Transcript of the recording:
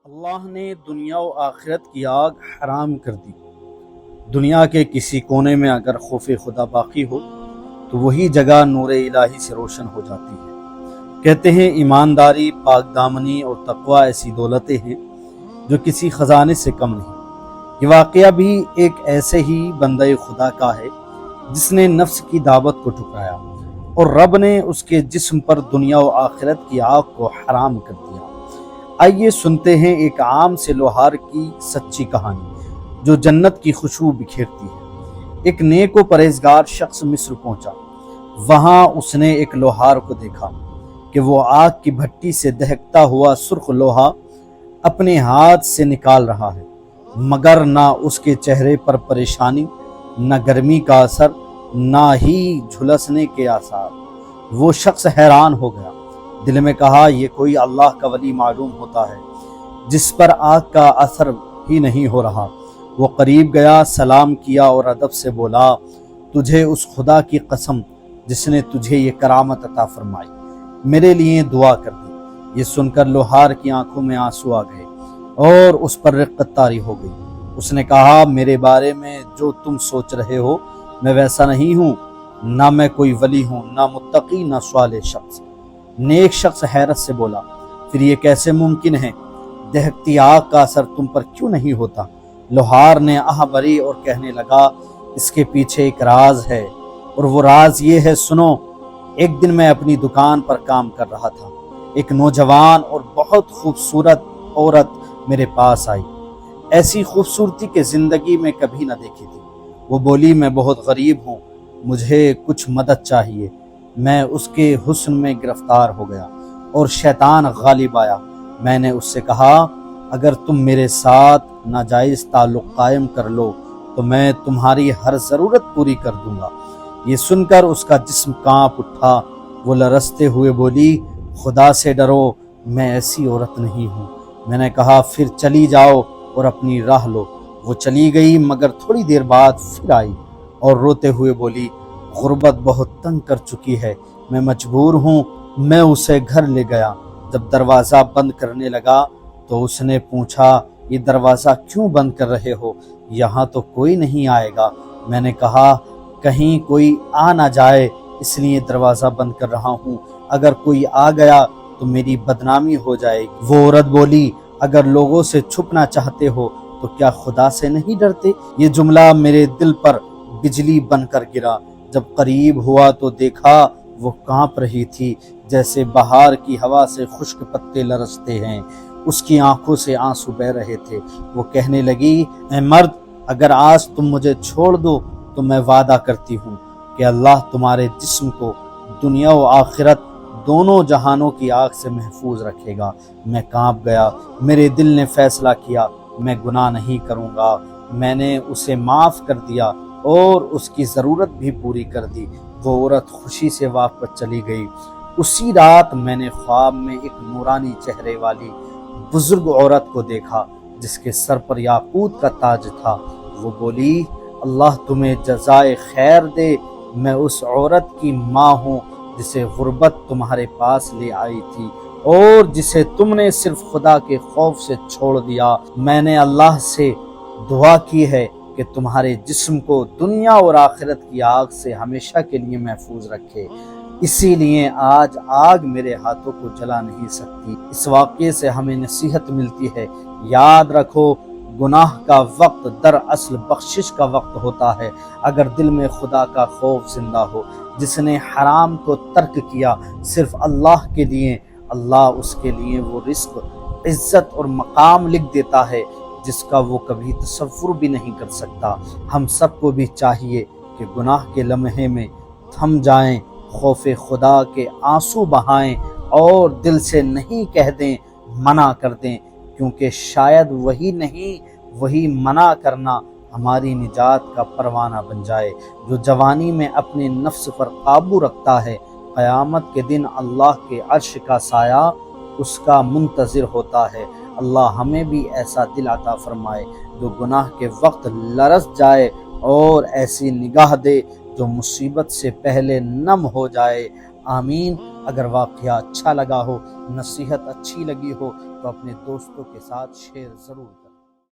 اللہ نے دنیا و آخرت کی آگ حرام کر دی۔ دنیا کے کسی کونے میں اگر خوف خدا باقی ہو تو وہی جگہ نور الہی سے روشن ہو جاتی ہے۔ کہتے ہیں ایمانداری، پاک دامنی اور تقوی ایسی دولتیں ہیں جو کسی خزانے سے کم نہیں۔ یہ واقعہ بھی ایک ایسے ہی بندہ خدا کا ہے جس نے نفس کی دعوت کو ٹھکرایا اور رب نے اس کے جسم پر دنیا و آخرت کی آگ کو حرام کر دیا۔ آئیے سنتے ہیں ایک عام سے لوہار کی سچی کہانی جو جنت کی خوشبو بکھیرتی ہے۔ ایک نیک و پرہیزگار شخص مصر پہنچا۔ وہاں اس نے ایک لوہار کو دیکھا کہ وہ آگ کی بھٹی سے دہکتا ہوا سرخ لوہا اپنے ہاتھ سے نکال رہا ہے، مگر نہ اس کے چہرے پر پریشانی، نہ گرمی کا اثر، نہ ہی جھلسنے کے آثار۔ وہ شخص حیران ہو گیا، دل میں کہا یہ کوئی اللہ کا ولی معلوم ہوتا ہے جس پر آگ کا اثر ہی نہیں ہو رہا۔ وہ قریب گیا، سلام کیا اور ادب سے بولا، تجھے اس خدا کی قسم جس نے تجھے یہ کرامت عطا فرمائی، میرے لیے دعا کر دی۔ یہ سن کر لوہار کی آنکھوں میں آنسو آ گئے اور اس پر رقت طاری ہو گئی۔ اس نے کہا، میرے بارے میں جو تم سوچ رہے ہو میں ویسا نہیں ہوں، نہ میں کوئی ولی ہوں، نہ متقی، نہ صالح شخص۔ نیک شخص حیرت سے بولا، پھر یہ کیسے ممکن ہے؟ دہکتی آگ کا اثر تم پر کیوں نہیں ہوتا؟ لوہار نے آہ بھری اور کہنے لگا، اس کے پیچھے ایک راز ہے، اور وہ راز یہ ہے، سنو۔ ایک دن میں اپنی دکان پر کام کر رہا تھا، ایک نوجوان اور بہت خوبصورت عورت میرے پاس آئی، ایسی خوبصورتی کہ زندگی میں کبھی نہ دیکھی تھی۔ وہ بولی، میں بہت غریب ہوں، مجھے کچھ مدد چاہیے۔ میں اس کے حسن میں گرفتار ہو گیا اور شیطان غالب آیا۔ میں نے اس سے کہا، اگر تم میرے ساتھ ناجائز تعلق قائم کر لو تو میں تمہاری ہر ضرورت پوری کر دوں گا۔ یہ سن کر اس کا جسم کانپ اٹھا۔ وہ لرزتے ہوئے بولی، خدا سے ڈرو، میں ایسی عورت نہیں ہوں۔ میں نے کہا، پھر چلی جاؤ اور اپنی راہ لو۔ وہ چلی گئی، مگر تھوڑی دیر بعد پھر آئی اور روتے ہوئے بولی، غربت بہت تنگ کر چکی ہے، میں مجبور ہوں۔ میں اسے گھر لے گیا۔ جب دروازہ بند کرنے لگا تو اس نے پوچھا، یہ دروازہ کیوں بند کر رہے ہو؟ یہاں تو کوئی نہیں آئے گا۔ میں نے کہا، کہیں کوئی آ نہ جائے اس لیے دروازہ بند کر رہا ہوں، اگر کوئی آ گیا تو میری بدنامی ہو جائے گی۔ وہ عورت بولی، اگر لوگوں سے چھپنا چاہتے ہو تو کیا خدا سے نہیں ڈرتے؟ یہ جملہ میرے دل پر بجلی بن کر گرا۔ جب قریب ہوا تو دیکھا وہ کانپ رہی تھی جیسے بہار کی ہوا سے خشک پتے لرزتے ہیں۔ اس کی آنکھوں سے آنسو بہہ رہے تھے۔ وہ کہنے لگی، اے مرد، اگر آج تم مجھے چھوڑ دو تو میں وعدہ کرتی ہوں کہ اللہ تمہارے جسم کو دنیا و آخرت دونوں جہانوں کی آگ سے محفوظ رکھے گا۔ میں کانپ گیا۔ میرے دل نے فیصلہ کیا، میں گناہ نہیں کروں گا۔ میں نے اسے معاف کر دیا اور اس کی ضرورت بھی پوری کر دی۔ وہ عورت خوشی سے واپس چلی گئی۔ اسی رات میں نے خواب میں ایک نورانی چہرے والی بزرگ عورت کو دیکھا جس کے سر پر یاقوت کا تاج تھا۔ وہ بولی، اللہ تمہیں جزائے خیر دے، میں اس عورت کی ماں ہوں جسے غربت تمہارے پاس لے آئی تھی اور جسے تم نے صرف خدا کے خوف سے چھوڑ دیا۔ میں نے اللہ سے دعا کی ہے کہ تمہارے جسم کو دنیا اور آخرت کی آگ سے ہمیشہ کے لیے محفوظ رکھے، اسی لیے آج آگ میرے ہاتھوں کو جلا نہیں سکتی۔ اس واقعے سے ہمیں نصیحت ملتی ہے، یاد رکھو، گناہ کا وقت دراصل بخشش کا وقت ہوتا ہے اگر دل میں خدا کا خوف زندہ ہو۔ جس نے حرام کو ترک کیا صرف اللہ کے لیے، اللہ اس کے لیے وہ رزق، عزت اور مقام لکھ دیتا ہے جس کا وہ کبھی تصور بھی نہیں کر سکتا۔ ہم سب کو بھی چاہیے کہ گناہ کے لمحے میں تھم جائیں، خوف خدا کے آنسو بہائیں اور دل سے نہیں کہہ دیں، منع کر دیں، کیونکہ شاید وہی منع کرنا ہماری نجات کا پروانہ بن جائے۔ جو جوانی میں اپنے نفس پر قابو رکھتا ہے، قیامت کے دن اللہ کے عرش کا سایہ اس کا منتظر ہوتا ہے۔ اللہ ہمیں بھی ایسا دل عطا فرمائے جو گناہ کے وقت لرز جائے اور ایسی نگاہ دے جو مصیبت سے پہلے نم ہو جائے۔ آمین۔ اگر واقعہ اچھا لگا ہو، نصیحت اچھی لگی ہو تو اپنے دوستوں کے ساتھ شیئر ضرور کریں۔